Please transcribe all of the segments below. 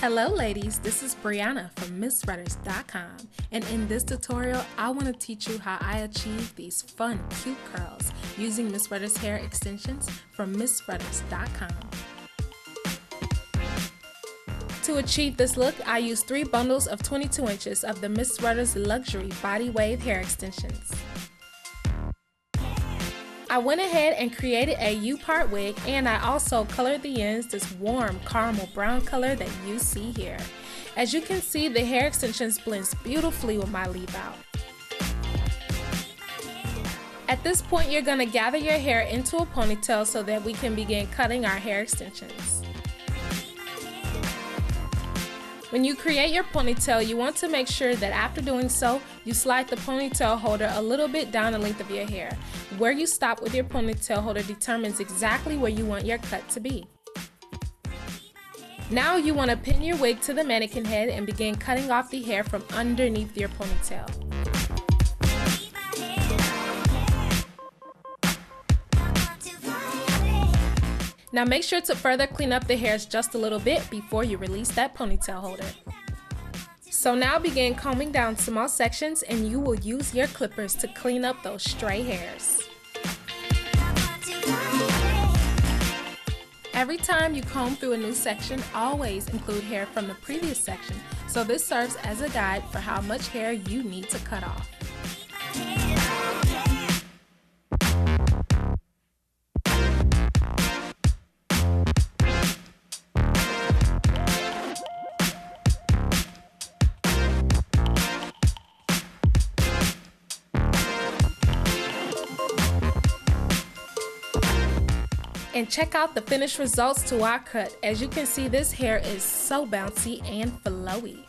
Hello ladies, this is Brianna from MissRudders.com, and in this tutorial I want to teach you how I achieve these fun, cute curls using Miss Rudders hair extensions from MissRudders.com. To achieve this look, I used 3 bundles of 22 inches of the Miss Rudders Luxury Body Wave hair extensions. I went ahead and created a U-part wig, and I also colored the ends this warm caramel brown color that you see here. As you can see, the hair extensions blends beautifully with my leave out. At this point, you're going to gather your hair into a ponytail so that we can begin cutting our hair extensions. When you create your ponytail, you want to make sure that after doing so, you slide the ponytail holder a little bit down the length of your hair. Where you stop with your ponytail holder determines exactly where you want your cut to be. Now you want to pin your wig to the mannequin head and begin cutting off the hair from underneath your ponytail. Now make sure to further clean up the hairs just a little bit before you release that ponytail holder. So now begin combing down small sections, and you will use your clippers to clean up those stray hairs. Every time you comb through a new section, always include hair from the previous section, so this serves as a guide for how much hair you need to cut off. And check out the finished results to our cut. As you can see, this hair is so bouncy and flowy.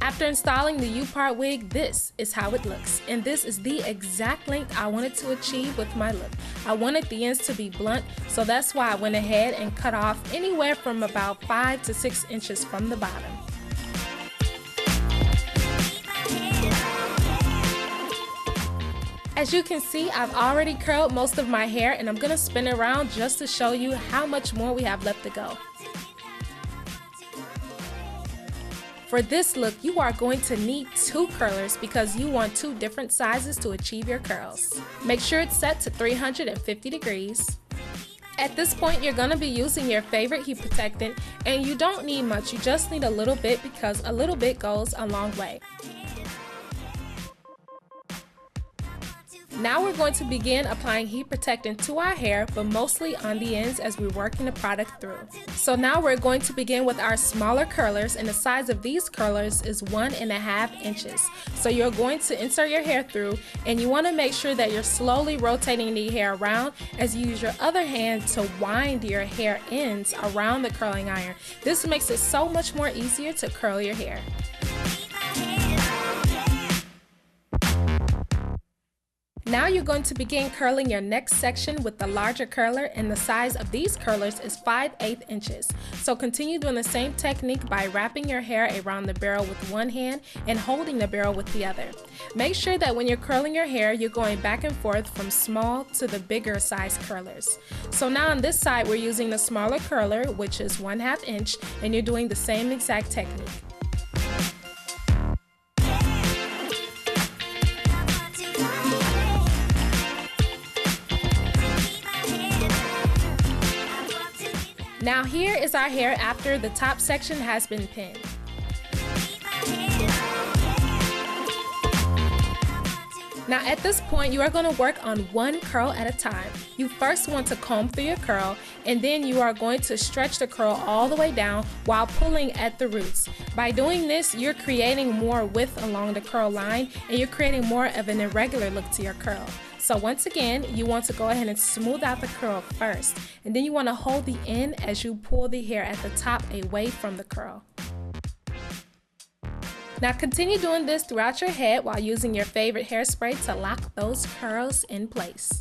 After installing the U-part wig, this is how it looks, and this is the exact length I wanted to achieve with my look. I wanted the ends to be blunt, so that's why I went ahead and cut off anywhere from about 5 to 6 inches from the bottom. As you can see, I've already curled most of my hair, and I'm going to spin it around just to show you how much more we have left to go. For this look, you are going to need 2 curlers because you want 2 different sizes to achieve your curls. Make sure it's set to 350 degrees. At this point, you're going to be using your favorite heat protectant, and you don't need much, you just need a little bit because a little bit goes a long way. Now we're going to begin applying heat protectant to our hair, but mostly on the ends as we're working the product through. So now we're going to begin with our smaller curlers, and the size of these curlers is 1.5 inches. So you're going to insert your hair through, and you want to make sure that you're slowly rotating the hair around as you use your other hand to wind your hair ends around the curling iron. This makes it so much more easier to curl your hair. Now you're going to begin curling your next section with the larger curler, and the size of these curlers is 5/8 inches. So continue doing the same technique by wrapping your hair around the barrel with one hand and holding the barrel with the other. Make sure that when you're curling your hair, you're going back and forth from small to the bigger size curlers. So now on this side, we're using the smaller curler, which is 1/2 inch, and you're doing the same exact technique. Now here is our hair after the top section has been pinned. Now at this point, you are going to work on one curl at a time. You first want to comb through your curl, and then you are going to stretch the curl all the way down while pulling at the roots. By doing this, you're creating more width along the curl line, and you're creating more of an irregular look to your curl. So once again, you want to go ahead and smooth out the curl first, and then you want to hold the end as you pull the hair at the top away from the curl. Now continue doing this throughout your head while using your favorite hairspray to lock those curls in place.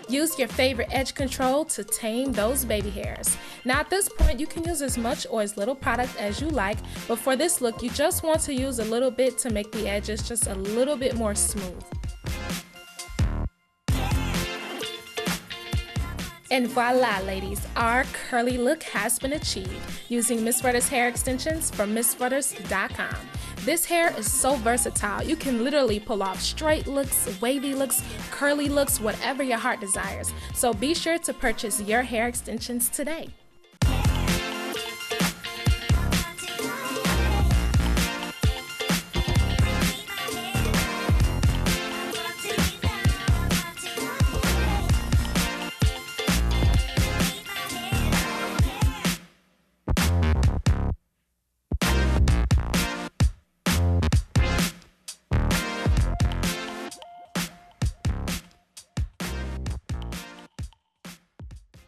Use your favorite edge control to tame those baby hairs. Now at this point, you can use as much or as little product as you like, but for this look, you just want to use a little bit to make the edges just a little bit more smooth. And voila, ladies, our curly look has been achieved using Miss Rudder's hair extensions from MissRudders.com. This hair is so versatile. You can literally pull off straight looks, wavy looks, curly looks, whatever your heart desires. So be sure to purchase your hair extensions today.